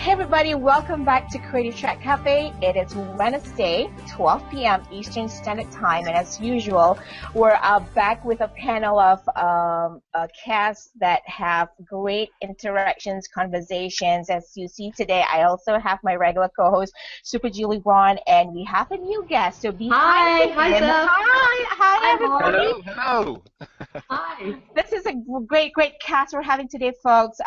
Everybody, welcome back to Creative Chat Cafe. It is Wednesday, 12 p.m. Eastern Standard Time, and as usual, we're back with a panel of cast that have great interactions, conversations. As you see today, I also have my regular co-host, Super Julie Braun, and we have a new guest. So Hi, Zef. Hi, everybody. Hello. Hi. This is a great cast we're having today, folks.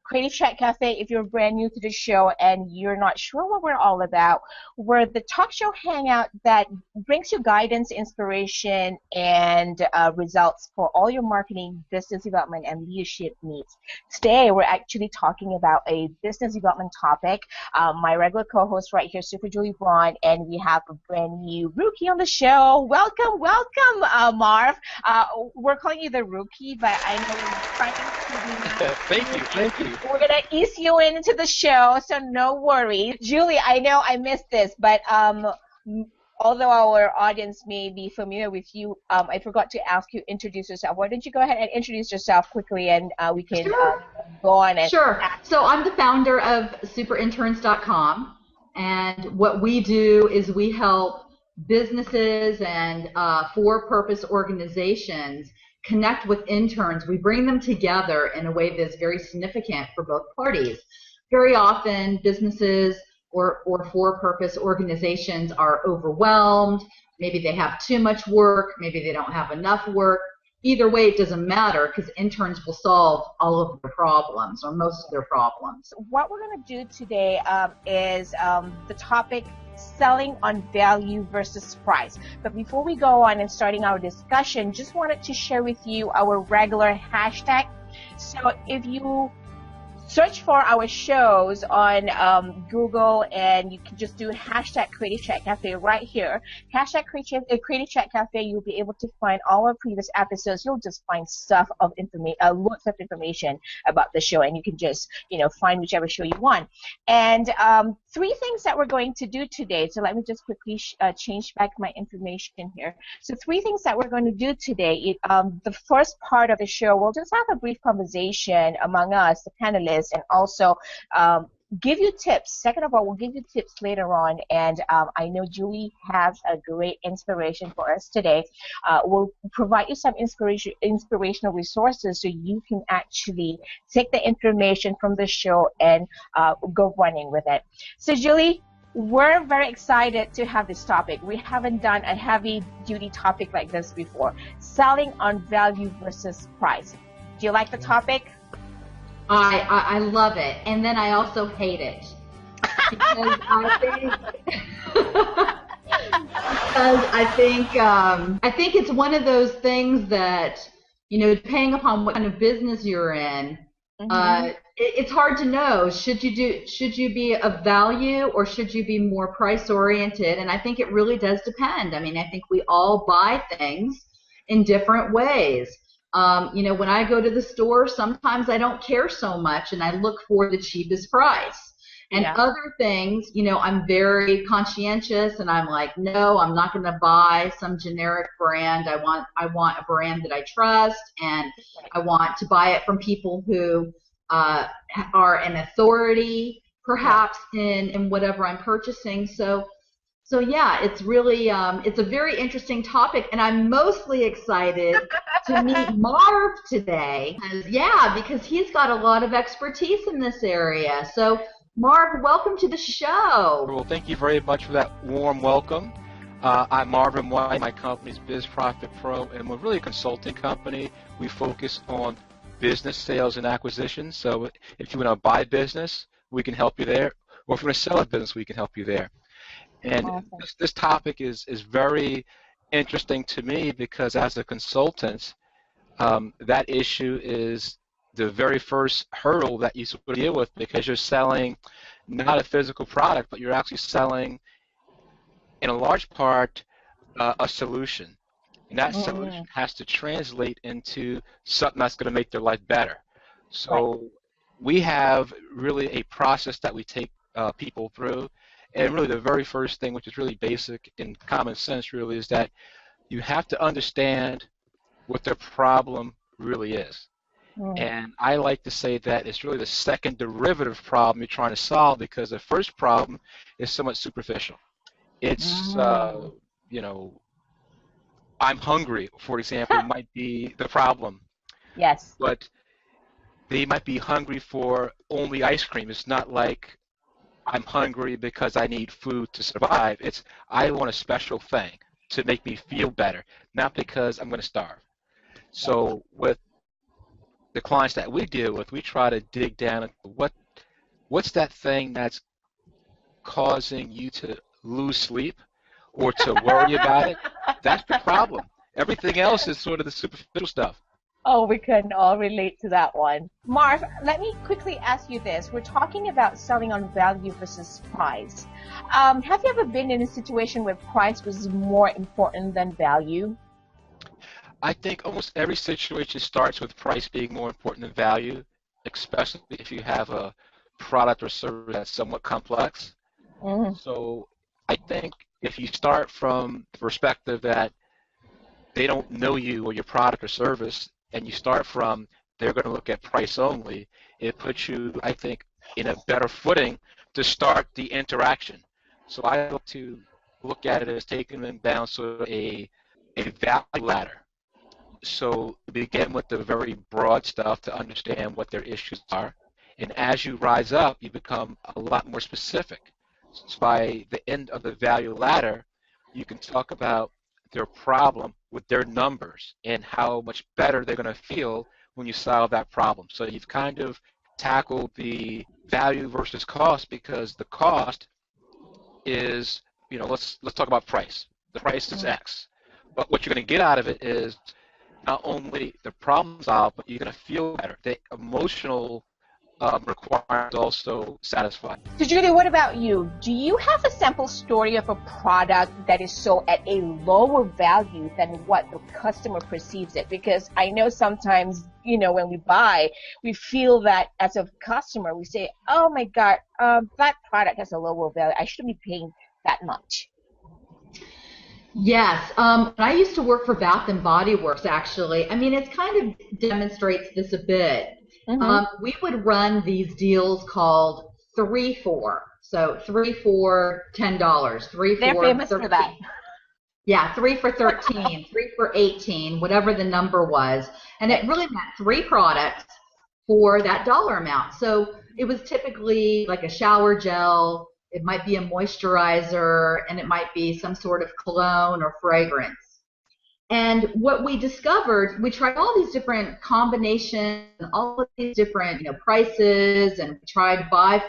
Creative Chat Cafe, if you're brand new to the show and you're not sure what we're all about, we're the talk show hangout that brings you guidance, inspiration, and results for all your marketing, business development, and leadership needs. Today, we're actually talking about a business development topic. My regular co-host right here, Super Julie Braun, and we have a brand new rookie on the show. Welcome, Marv. We're calling you the rookie, but I know you're trying to be Thank you. We're going to ease you into the show, so no worries. Julie, I know I missed this, but although our audience may be familiar with you, I forgot to ask you to introduce yourself. Why don't you go ahead and introduce yourself quickly, and we can go on. And Sure. So I'm the founder of superinterns.com, and what we do is we help businesses and for-purpose organizations connect with interns. We bring them together in a way that's very significant for both parties. Very often, businesses or for-purpose organizations are overwhelmed. Maybe they have too much work. Maybe they don't have enough work. Either way, it doesn't matter because interns will solve all of their problems or most of their problems. What we're going to do today is the topic selling on value versus price. But before we go on and starting our discussion, just wanted to share with you our regular hashtag. So if you search for our shows on Google, and you can just do hashtag Creative Chat Cafe right here. Hashtag Creative Chat Cafe, you'll be able to find all our previous episodes. You'll just find stuff of information, lots of information about the show, and you can just, find whichever show you want. And three things that we're going to do today. So let me just quickly change back my information here. So three things that we're going to do today. The first part of the show, we'll just have a brief conversation among us, the panelists, and also give you tips. Second of all, we'll give you tips later on, and I know Julie has a great inspiration for us today. We'll provide you some inspirational resources so you can actually take the information from the show and go running with it. So Julie, we're very excited to have this topic. We haven't done a heavy-duty topic like this before. Selling on value versus price. Do you like the topic? I love it, and then I also hate it because I think it's one of those things that, depending upon what kind of business you're in, it's hard to know. Should you be of value or should you be more price oriented? And I think it really does depend. I mean, I think we all buy things in different ways. When I go to the store, sometimes I don't care so much and I look for the cheapest price. And other things, I'm very conscientious and I'm like, no, I'm not going to buy some generic brand. I want a brand that I trust, and I want to buy it from people who are an authority, perhaps, in whatever I'm purchasing. So yeah, it's really it's a very interesting topic, and I'm mostly excited to meet Marv today. Because he's got a lot of expertise in this area. So Marv, welcome to the show. Well, thank you very much for that warm welcome. I'm Marv White. My company's Biz Profit Pro, and we're really a consulting company. We focus on business sales and acquisitions. So if you want to buy business, we can help you there. Or if you want to sell a business, we can help you there. And this topic is very interesting to me because as a consultant, that issue is the very first hurdle that you sort of deal with, because you're selling not a physical product, but you're actually selling, in a large part, a solution. And that solution has to translate into something that's going to make their life better. So we have really a process that we take people through. And really the very first thing, which is really basic and common sense really, is that you have to understand what their problem really is. And I like to say that it's really the second derivative problem you're trying to solve, because the first problem is somewhat superficial. It's, you know, I'm hungry, for example, might be the problem. Yes. But they might be hungry for only ice cream. It's not like I'm hungry because I need food to survive. It's I want a special thing to make me feel better, not because I'm going to starve. So with the clients that we deal with, we try to dig down into what's that thing that's causing you to lose sleep or to worry about it. That's the problem. Everything else is sort of the superficial stuff. Oh, we can all relate to that one. Marv, let me quickly ask you this. We're talking about selling on value versus price. Have you ever been in a situation where price was more important than value? I think almost every situation starts with price being more important than value, especially if you have a product or service that's somewhat complex. So I think if you start from the perspective that they don't know you or your product or service, and you start from they're going to look at price only, it puts you, I think, in a better footing to start the interaction. So I like to look at it as taking them down sort of a value ladder. So begin with the very broad stuff to understand what their issues are. And as you rise up, you become a lot more specific. So by the end of the value ladder, you can talk about their problem with their numbers and how much better they're going to feel when you solve that problem. So you've kind of tackled the value versus cost, because the cost is, let's talk about price. The price is X. But what you're going to get out of it is not only the problem solved, but you're going to feel better. The emotional requirements also satisfied. So Julie, what about you? Do you have a sample story of a product that is sold at a lower value than what the customer perceives it? Because I know sometimes, when we buy, we feel that as a customer, we say, oh my God, that product has a lower value. I shouldn't be paying that much. Yes. I used to work for Bath and Body Works, actually. I mean, it kind of demonstrates this a bit. We would run these deals called 3 for. So 3 for $10, 3 for They're famous 13. for that. Yeah, 3 for 13, 3 for 18, whatever the number was. And it really meant 3 products for that dollar amount. So it was typically like a shower gel, it might be a moisturizer, and it might be some sort of cologne or fragrance. And what we discovered, we tried all these different combinations, all of these different prices, and we tried buy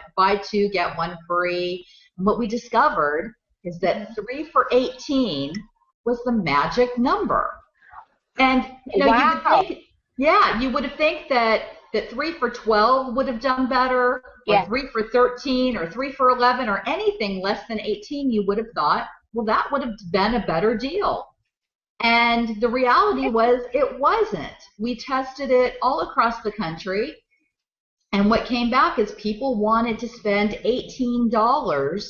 2, get 1 free. And what we discovered is that 3 for 18 was the magic number. And Wow. you would think that 3 for 12 would have done better, or 3 for 13, or 3 for 11, or anything less than 18. You would have thought, well, that would have been a better deal. And the reality was it wasn't. We tested it all across the country, and what came back is people wanted to spend $18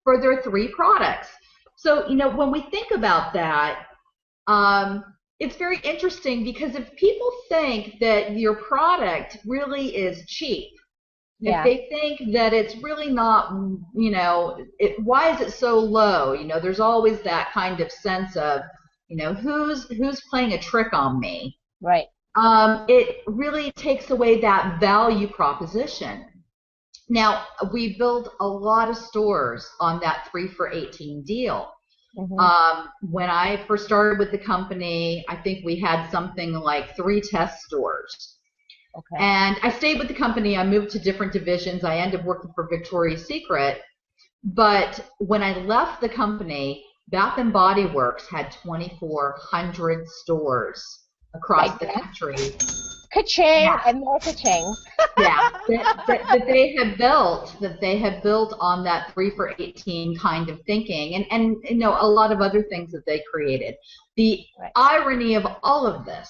for their 3 products. So, when we think about that, it's very interesting, because if people think that your product really is cheap, if they think that it's really not, why is it so low? There's always that kind of sense of, who's playing a trick on me? Right. It really takes away that value proposition. Now, we built a lot of stores on that 3 for 18 deal. When I first started with the company, I think we had something like 3 test stores. Okay. And I stayed with the company. I moved to different divisions. I ended up working for Victoria's Secret. But when I left the company, Bath and Body Works had 2,400 stores across the country. Ka-ching Yeah. and more ka-ching. Yeah, that they have built on that 3 for 18 kind of thinking, and you know, a lot of other things that they created. The irony of all of this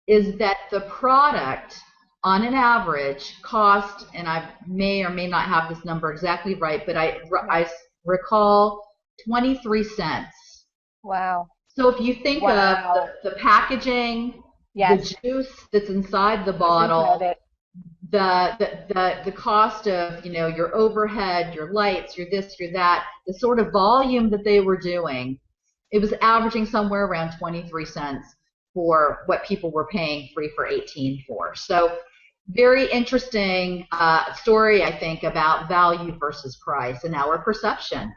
is that the product on an average cost, and I may or may not have this number exactly right, but I recall 23 cents. Wow. So if you think of the packaging, yes. the juice that's inside the bottle, the cost of, you know, your overhead, your lights, your this, your that, the sort of volume that they were doing, it was averaging somewhere around 23 cents for what people were paying 3 for 18 for. So very interesting story, I think, about value versus price and our perception.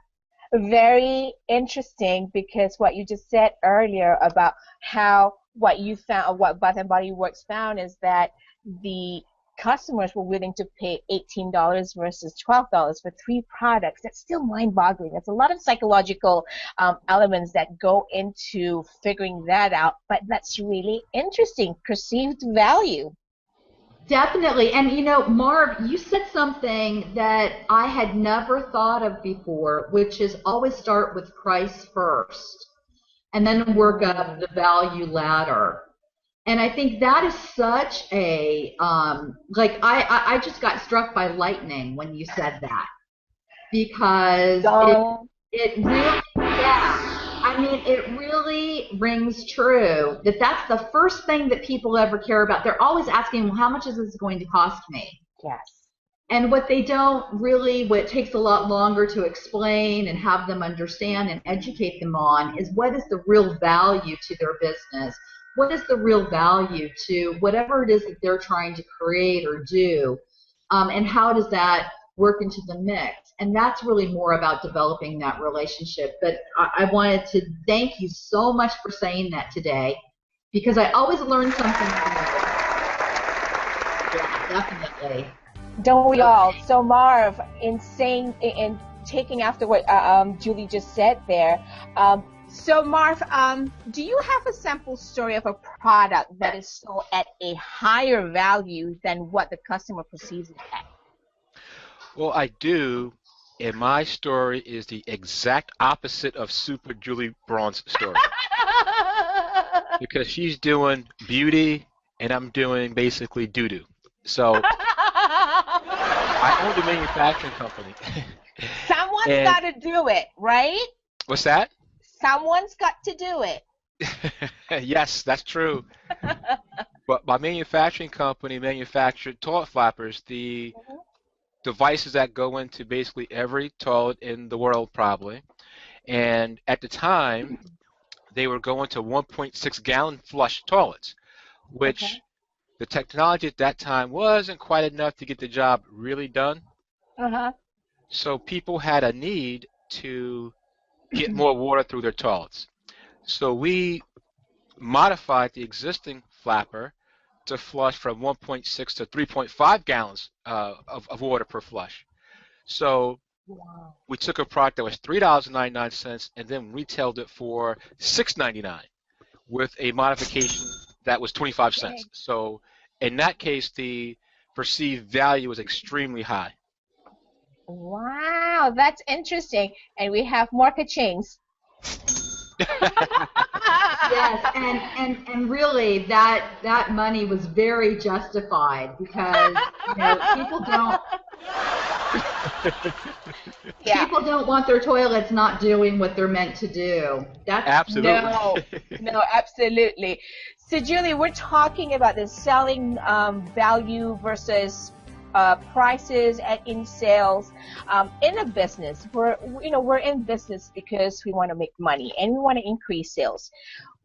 Very interesting, because what you just said earlier about how what you found, what Bath and Body Works found, is that the customers were willing to pay $18 versus $12 for 3 products. That's still mind-boggling. There's a lot of psychological elements that go into figuring that out, but that's really interesting. Perceived value. Definitely. And, you know, Marv, you said something that I had never thought of before, which is always start with price first and then work up the value ladder. And I think that is such a, like, I just got struck by lightning when you said that, because it really, I mean, it really rings true that that's the first thing that people ever care about. They're always asking, well, how much is this going to cost me? Yes. And what they don't really, what takes a lot longer to explain and have them understand and educate them on, is what is the real value to their business? What is the real value to whatever it is that they're trying to create or do? And how does that work into the mix? And that's really more about developing that relationship. But I wanted to thank you so much for saying that today, because I always learn something from you. Yeah, definitely. Don't we all? So Marv, in taking after what Julie just said there, so Marv, do you have a sample story of a product that is sold at a higher value than what the customer perceives it at? Well, I do, and my story is the exact opposite of Super Julie Braun's story. Because she's doing beauty, and I'm doing basically doo-doo. So I own a manufacturing company. Someone's got to do it, right? What's that? Someone's got to do it. Yes, that's true. But my manufacturing company manufactured toilet flappers, the devices that go into basically every toilet in the world probably. And at the time, they were going to 1.6 gallon flush toilets, which the technology at that time wasn't quite enough to get the job really done. So people had a need to get more water through their toilets. So we modified the existing flapper to flush from 1.6 to 3.5 gallons of water per flush. So we took a product that was $3.99 and then retailed it for $6.99 with a modification that was 25 cents. So in that case, the perceived value was extremely high. Wow, that's interesting. And we have more ka-chings. Yes, and really that money was very justified, because, you know, people don't want their toilets not doing what they're meant to do. That's absolutely. No, absolutely. So Julie, we're talking about the selling value versus prices in sales in a business. We're in business because we want to make money and we want to increase sales.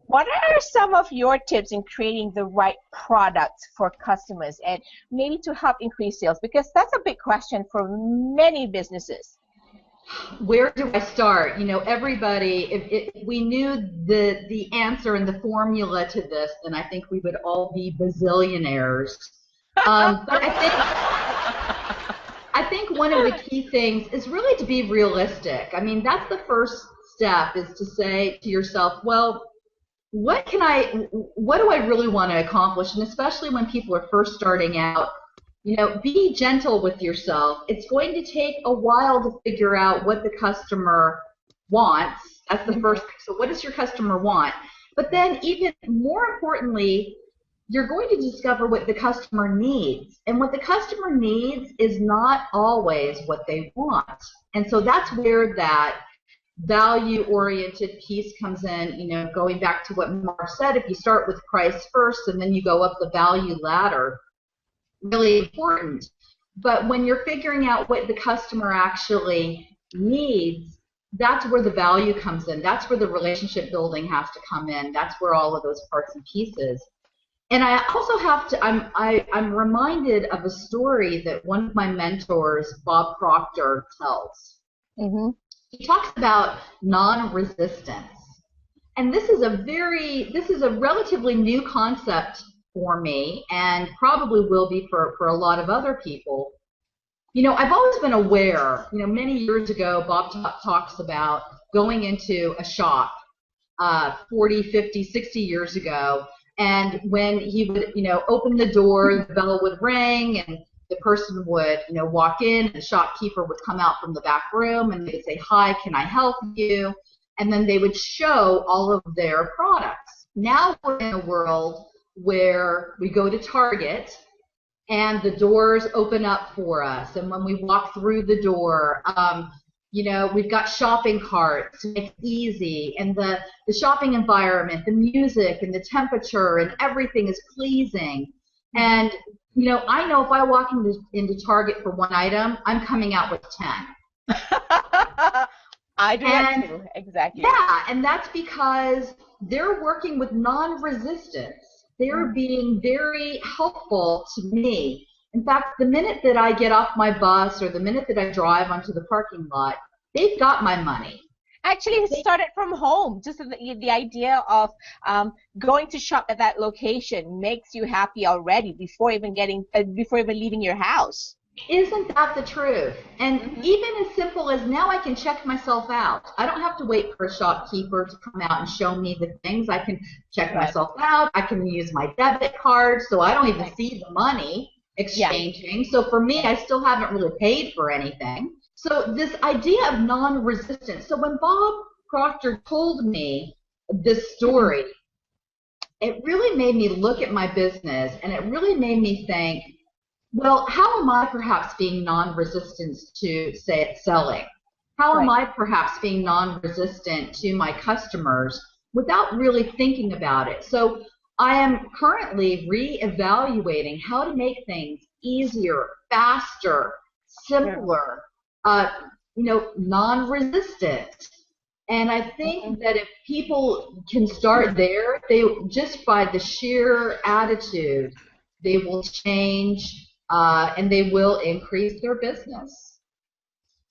What are some of your tips in creating the right product for customers and maybe to help increase sales? Because that's a big question for many businesses. Where do I start? You know, everybody, if we knew the answer and the formula to this, then I think we would all be bazillionaires. But I think one of the key things is really to be realistic. I mean, that's the first step, is to say to yourself, well, what do I really want to accomplish? And especially when people are first starting out, be gentle with yourself. It's going to take a while to figure out what the customer wants. That's the first thing. So what does your customer want? But then even more importantly, you're going to discover what the customer needs. And what the customer needs is not always what they want. And so that's where that value-oriented piece comes in, going back to what Marv said, if you start with price first and then you go up the value ladder, really important. But when you're figuring out what the customer actually needs, that's where the value comes in. That's where the relationship building has to come in. That's where all of those parts and pieces. And I also have to, I'm reminded of a story that one of my mentors, Bob Proctor, tells. Mm-hmm. He talks about non-resistance. And this is a relatively new concept for me, and probably will be for a lot of other people. I've always been aware, many years ago, Bob talks about going into a shop 40, 50, 60 years ago, and when he would, open the door, the bell would ring, and the person would, walk in, and the shopkeeper would come out from the back room, and they'd say, "Hi, can I help you?" And then they would show all of their products. Now we're in a world where we go to Target, and the doors open up for us, and when we walk through the door, we've got shopping carts to make it easy, and the shopping environment, the music, and the temperature, and everything is pleasing. And I know if I walk into Target for one item, I'm coming out with 10. I do that too, exactly. Yeah, and that's because they're working with non-resistance. They're being very helpful to me. In fact, the minute that I get off my bus or the minute that I drive onto the parking lot, they've got my money. Actually, it started from home. Just the idea of going to shop at that location makes you happy already before even leaving your house. Isn't that the truth? And even as simple as now I can check myself out. I don't have to wait for a shopkeeper to come out and show me the things. I can check myself out. I can use my debit card, so I don't even see the money exchanging. Yeah. So for me, I still haven't really paid for anything. So this idea of non-resistance. So when Bob Proctor told me this story, it really made me look at my business, and it really made me think, well, how am I perhaps being non-resistant to, say, selling? How am I perhaps being non-resistant to my customers without really thinking about it? So I am currently re-evaluating how to make things easier, faster, simpler, non-resistant. And I think that if people can start there, just by the sheer attitude, they will change. And they will increase their business.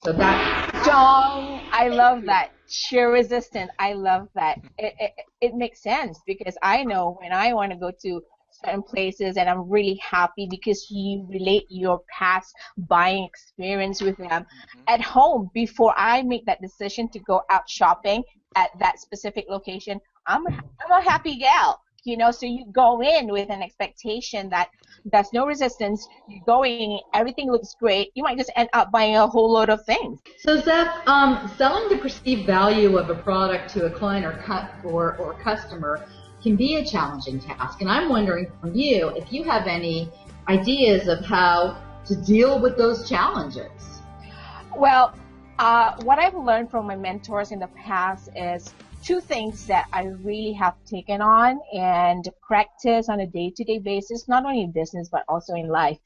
So I love that. Sheer resistant. I love that. It makes sense because I know when I want to go to certain places and I'm really happy because you relate your past buying experience with them at home before I make that decision to go out shopping at that specific location. I'm a happy gal. So you go in with an expectation that there's no resistance. You go in, everything looks great. You might just end up buying a whole load of things. So Zef, selling the perceived value of a product to a client or customer can be a challenging task. And I'm wondering from you if you have any ideas of how to deal with those challenges. Well, what I've learned from my mentors in the past is two things that I really have taken on and practice on a day-to-day basis, not only in business but also in life.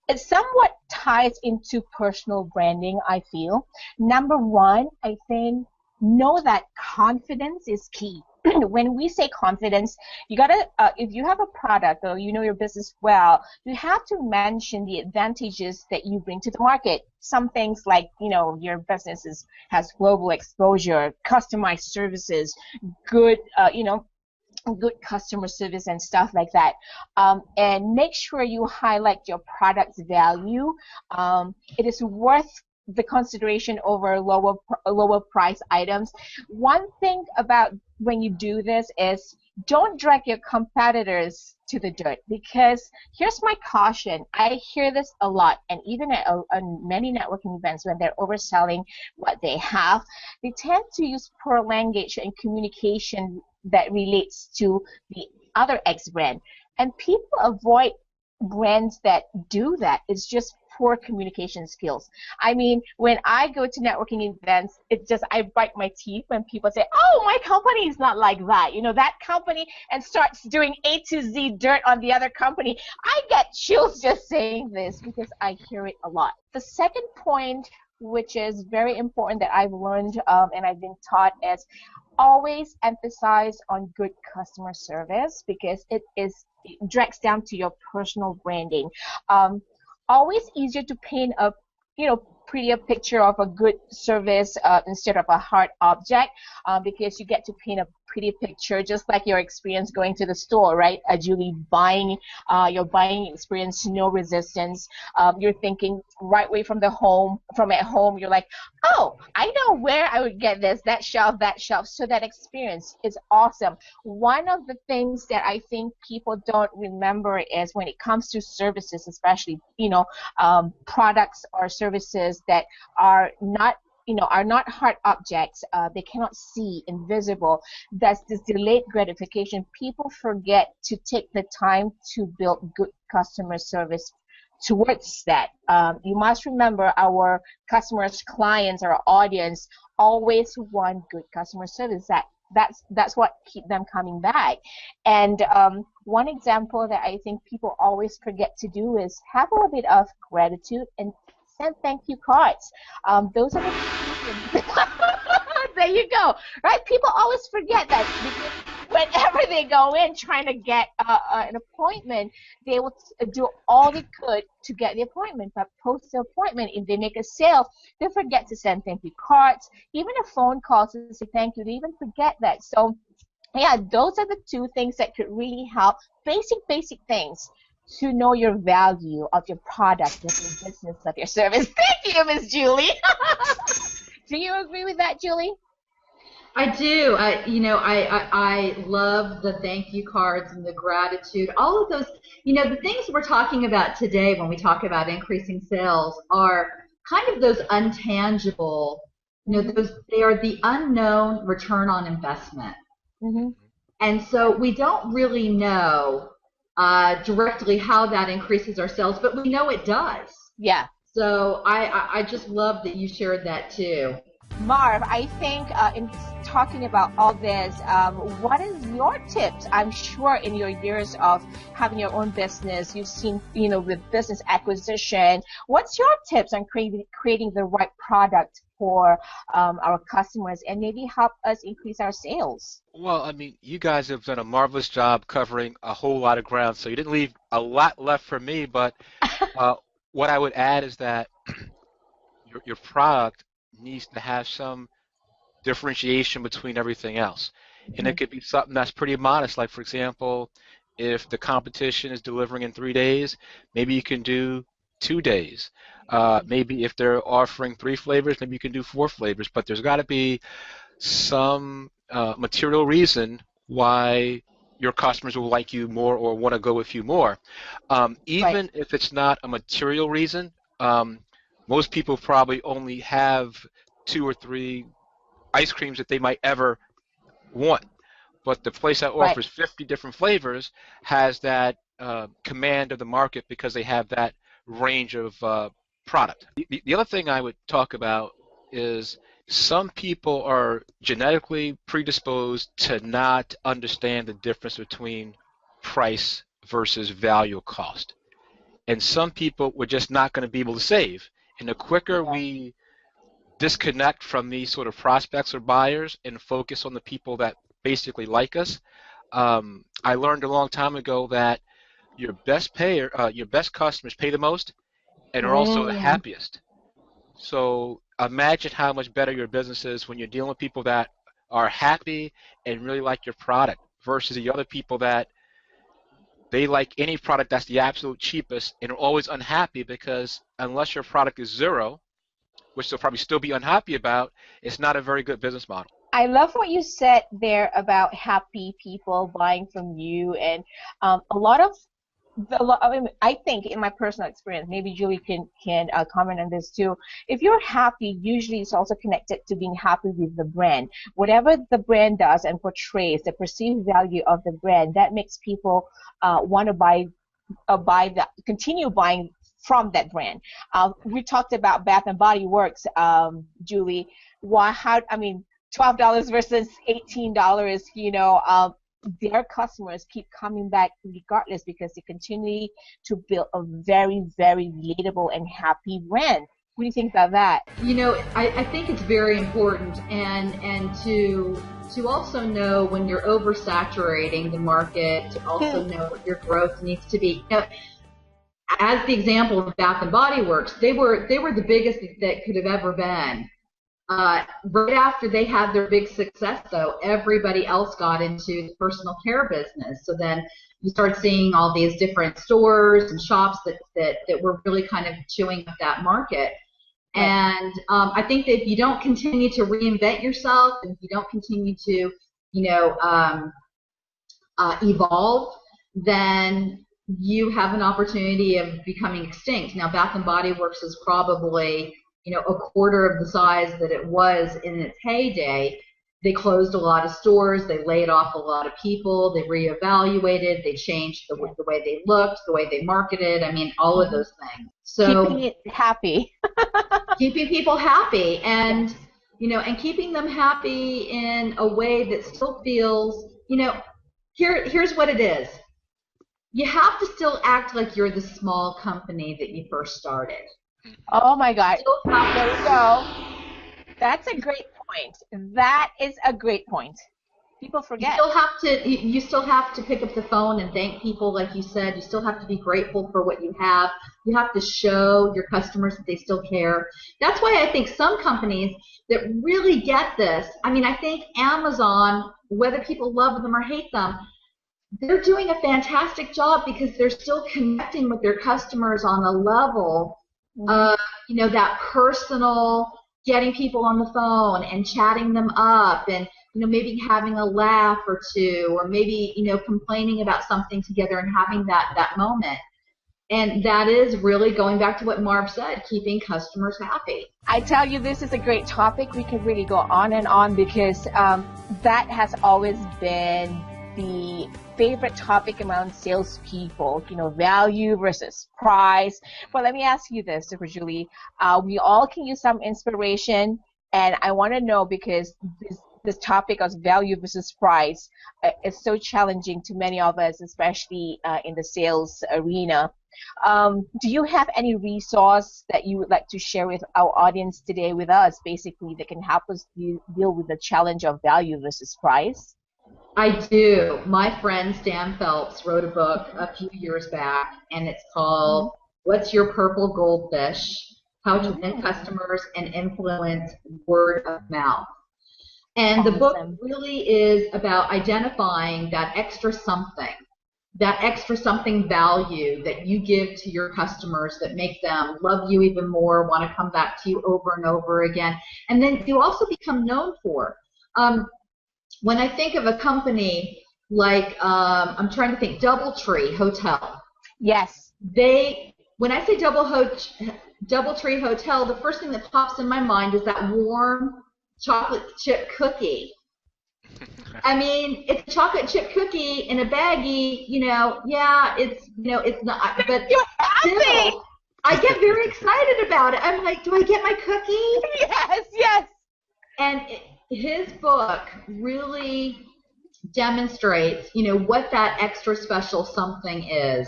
It somewhat ties into personal branding, I feel. Number one, I think, know that confidence is key. When we say confidence, you gotta, if you have a product or you know your business well, you have to mention the advantages that you bring to the market. Some things like, your business has global exposure, customized services, good, good customer service and stuff like that. And make sure you highlight your product's value. It is worth the consideration over lower price items. One thing about when you do this is don't drag your competitors to the dirt, because here's my caution. I hear this a lot, and even at many networking events when they're overselling what they have, they tend to use poor language and communication that relates to the other X brand. And people avoid brands that do that. It's just poor communication skills. I mean, when I go to networking events, it's just I bite my teeth when people say, "Oh, my company is not like that." You know, that company, and starts doing A to Z dirt on the other company. I get chills just saying this because I hear it a lot. The second point, which is very important that I've learned and I've been taught, is always emphasize on good customer service, because it drags down to your personal branding. Always easier to paint a prettier picture of a good service instead of a hard object, because you get to paint a pretty picture, just like your experience going to the store, right? Julie, your buying experience, no resistance. You're thinking right away from at home, you're like, oh, I know where I would get this, that shelf. So that experience is awesome. One of the things that I think people don't remember is when it comes to services, especially, products or services that are not hard objects, they cannot see, invisible. That's this delayed gratification. People forget to take the time to build good customer service towards that. You must remember, our customers, clients, our audience always want good customer service. That's what keep them coming back. And one example that I think people always forget to do is have a little bit of gratitude and send thank you cards. Those are the there you go. Right? People always forget that, because whenever they go in trying to get an appointment, they will do all they could to get the appointment. But post the appointment, if they make a sale, they forget to send thank you cards, even a phone call to say thank you. They even forget that. So yeah, those are the two things that could really help. Basic things to know your value of your product, of your business, of your service. Thank you, Miss Julie. Do you agree with that, Julie? I do. I love the thank you cards and the gratitude. All of those, the things we're talking about today when we talk about increasing sales are kind of those untangible, they are the unknown return on investment. Mm-hmm. And so we don't really know directly how that increases our sales, but we know it does. Yeah. So I just love that you shared that too. Marv, I think in talking about all this, what is your tips? I'm sure in your years of having your own business, you've seen, with business acquisition, what's your tips on creating the right product for our customers and maybe help us increase our sales? Well, I mean, you guys have done a marvelous job covering a whole lot of ground, so you didn't leave a lot left for me, but what I would add is that your product needs to have some differentiation between everything else. And it could be something that's pretty modest, like, for example, if the competition is delivering in 3 days, maybe you can do 2 days. Maybe if they're offering 3 flavors, maybe you can do 4 flavors, but there's got to be some material reason why your customers will like you more or want to go with you more. Even if it's not a material reason, most people probably only have 2 or 3 ice creams that they might ever want. But the place that offers 50 different flavors has that command of the market because they have that range of product. The other thing I would talk about is some people are genetically predisposed to not understand the difference between price versus value or cost. And some people we're just not going to be able to save. And the quicker we disconnect from these sort of prospects or buyers and focus on the people that basically like us, I learned a long time ago that your best customers pay the most and are also the happiest. So imagine how much better your business is when you're dealing with people that are happy and really like your product versus the other people that they like any product that's the absolute cheapest and are always unhappy because unless your product is zero, which they'll probably still be unhappy about, it's not a very good business model. I love what you said there about happy people buying from you, and a lot of I mean, I think in my personal experience, maybe Julie can comment on this too. If you're happy, usually it's also connected to being happy with the brand. Whatever the brand does and portrays, the perceived value of the brand, that makes people want to buy that, continue buying from that brand. We talked about Bath and Body Works, Julie. Why? How? I mean, $12 versus $18. Their customers keep coming back regardless because they continue to build a very, very relatable and happy brand. What do you think about that? I think it's very important, and to also know when you're oversaturating the market, to also know what your growth needs to be. As the example of Bath and Body Works, they were the biggest that could have ever been. Right after they had their big success, though, everybody else got into the personal care business. So then you start seeing all these different stores and shops that were really kind of chewing up that market. Right. And I think that if you don't continue to reinvent yourself, and if you don't continue to, evolve, then you have an opportunity of becoming extinct. Now, Bath and Body Works is probably a quarter of the size that it was in its heyday. They closed a lot of stores, they laid off a lot of people, they reevaluated, they changed the way they looked, the way they marketed, all of those things. So keeping it happy. Keeping people happy, and and keeping them happy in a way that still feels, here's what it is. You have to still act like you're the small company that you first started. Oh my God. There we go. That's a great point. That is a great point. People forget. You still have to pick up the phone and thank people, like you said. You still have to be grateful for what you have. You have to show your customers that they still care. That's why I think some companies that really get this, I think Amazon, whether people love them or hate them, they're doing a fantastic job because they're still connecting with their customers on a level that personal, getting people on the phone and chatting them up, and maybe having a laugh or two, or maybe complaining about something together and having that moment. And that is really going back to what Marv said, keeping customers happy. I tell you, this is a great topic. We could really go on and on because that has always been the favorite topic among salespeople, value versus price. But let me ask you this, Dr. Julie. We all can use some inspiration, and I want to know, because this topic of value versus price is so challenging to many of us, especially in the sales arena. Do you have any resource that you would like to share with our audience today with us, basically, that can help us deal with the challenge of value versus price? I do. My friend Stan Phelps wrote a book a few years back, and it's called What's Your Purple Goldfish? How to Win Customers and Influence Word of Mouth. And the book really is about identifying that extra something value that you give to your customers that make them love you even more, want to come back to you over and over again, and then you also become known for. When I think of a company like, I'm trying to think, DoubleTree Hotel. Yes. When I say DoubleTree Hotel, the first thing that pops in my mind is that warm chocolate chip cookie. It's a chocolate chip cookie in a baggie, it's not, but you're happy. Still, I get very excited about it. I'm like, do I get my cookie? Yes. And his book really demonstrates, what that extra special something is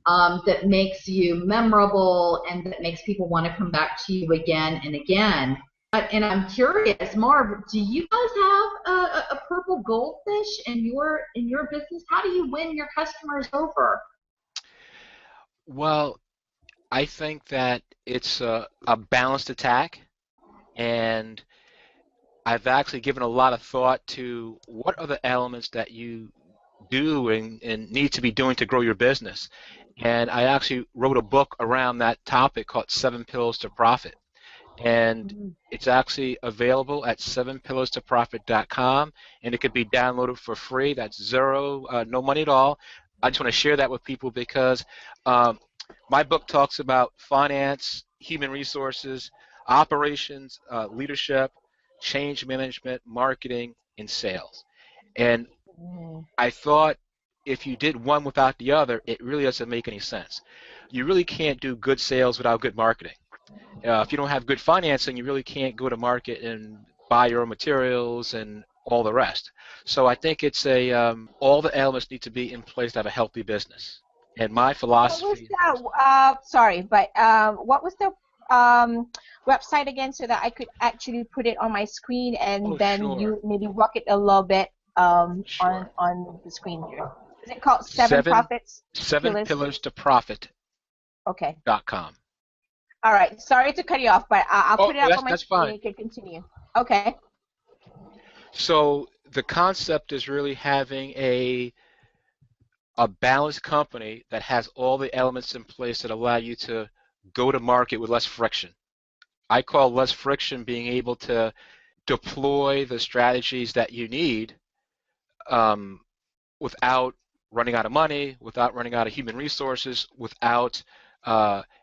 that makes you memorable and that makes people want to come back to you again and again. And I'm curious, Marv, do you guys have a purple goldfish in your business? How do you win your customers over? Well, I think that it's a balanced attack, and I've actually given a lot of thought to what are the elements that you do and need to be doing to grow your business. And I actually wrote a book around that topic called 7 Pills to Profit. and it's actually available at 7pillarstoprofit.com, and it could be downloaded for free. That's no money at all. I just want to share that with people because my book talks about finance, human resources, operations, leadership, change management, marketing, and sales. And I thought if you did one without the other, it really doesn't make any sense. You really can't do good sales without good marketing. If you don't have good financing, you really can't go to market and buy your own materials and all the rest. So I think it's all the elements need to be in place to have a healthy business. And my philosophy. What was what was the website again, so that I could actually put it on my screen and then sure. you maybe walk it a little bit Sure. on the screen here. Is it called Seven Profits? 7pillarstoprofit.com. Okay. All right. Sorry to cut you off, but I'll put it up on my screen. Fine. You can continue. Okay. So the concept is really having a balanced company that has all the elements in place that allow you to go to market with less friction. I call less friction being able to deploy the strategies that you need without running out of money, without running out of human resources, without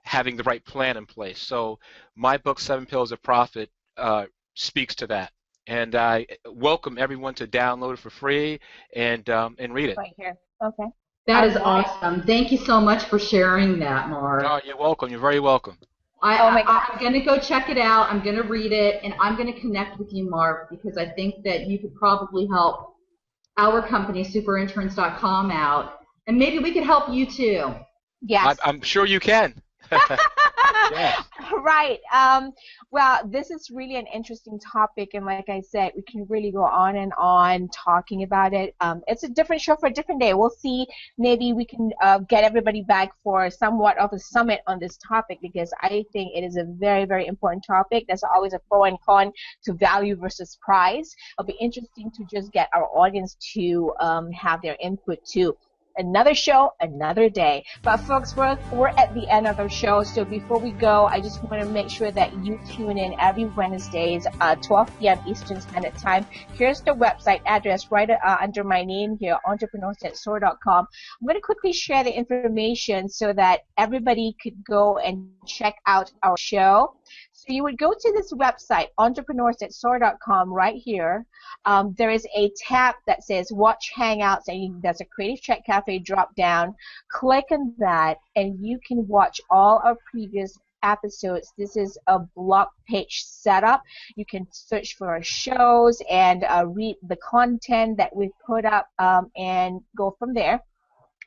having the right plan in place. So my book, 7 Pillars of Profit, speaks to that. And I welcome everyone to download it for free and read it. Right here. Okay. That is awesome. Thank you so much for sharing that, Marv. Oh, you're welcome. You're very welcome. I'm going to go check it out. I'm going to read it, and I'm going to connect with you, Marv, because I think that you could probably help our company, superinterns.com, out, and maybe we could help you too. Yes. I'm sure you can. Yes. Right. Well, this is really an interesting topic, and like I said, we can really go on and on talking about it. It's a different show for a different day. We'll see. Maybe we can get everybody back for somewhat of a summit on this topic, because I think it is a very, very important topic. There's always a pro and con to value versus price. It'll be interesting to just get our audience to have their input too. Another show, another day. But folks, we're at the end of our show, so before we go, I just want to make sure that you tune in every Wednesdays, 12 p.m. Eastern Standard Time. Here's the website address right under my name here, entrepreneurs@soar.com. I'm going to quickly share the information so that everybody could go and check out our show. So you would go to this website, entrepreneurs@soar.com, right here. There is a tab that says Watch Hangouts, and there's a Creative Chat Cafe drop down. Click on that, and you can watch all our previous episodes. This is a blog page setup. You can search for our shows and read the content that we've put up and go from there.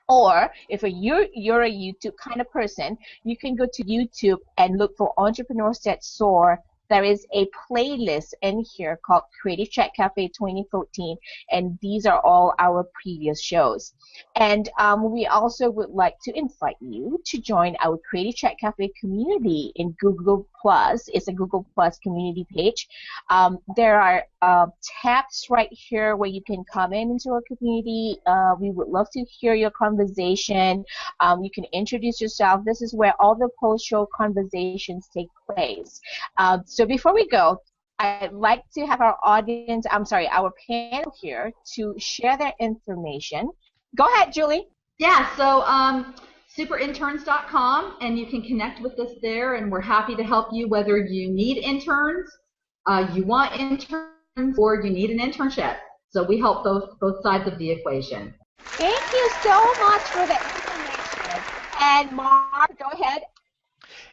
Or if you're a YouTube kind of person, you can go to YouTube and look for Entrepreneurs That Soar. There is a playlist in here called Creative Chat Cafe 2014, and these are all our previous shows. And we also would like to invite you to join our Creative Chat Cafe community in Google+. It's a Google+ community page. There are tabs right here where you can come into our community. We would love to hear your conversation. You can introduce yourself. This is where all the post-show conversations take place. So before we go, I'd like to have our our panel here to share their information. Go ahead, Julie. Yeah, so superinterns.com, and you can connect with us there, and we're happy to help you whether you need interns, you want interns, or you need an internship. So we help both sides of the equation. Thank you so much for the information. And Mark, go ahead.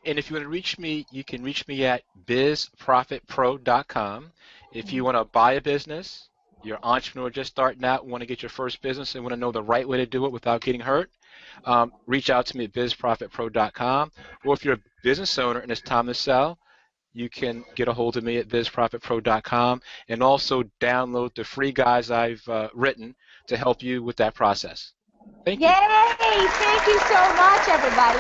And if you want to reach me, you can reach me at bizprofitpro.com. If you want to buy a business, you're an entrepreneur just starting out, want to get your first business and want to know the right way to do it without getting hurt, reach out to me at bizprofitpro.com. Or if you're a business owner and it's time to sell, you can get a hold of me at bizprofitpro.com and also download the free guides I've written to help you with that process. Thank you. Yay! Thank you so much, everybody.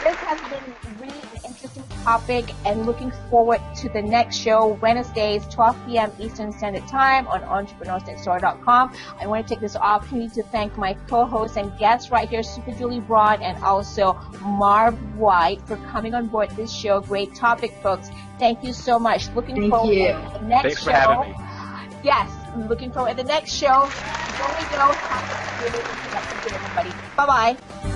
This has been really interesting. topic, and looking forward to the next show, Wednesdays, 12 p.m. Eastern Standard Time on entrepreneursnextdoor.com. I want to take this opportunity to thank my co-hosts and guests right here, Super Julie Braun and also Marv White, for coming on board this show. Great topic, folks. Thank you so much. Looking forward to the next Thanks show. for having me. Yes, I'm looking forward to the next show. Before we go, have a good everybody. Bye-bye.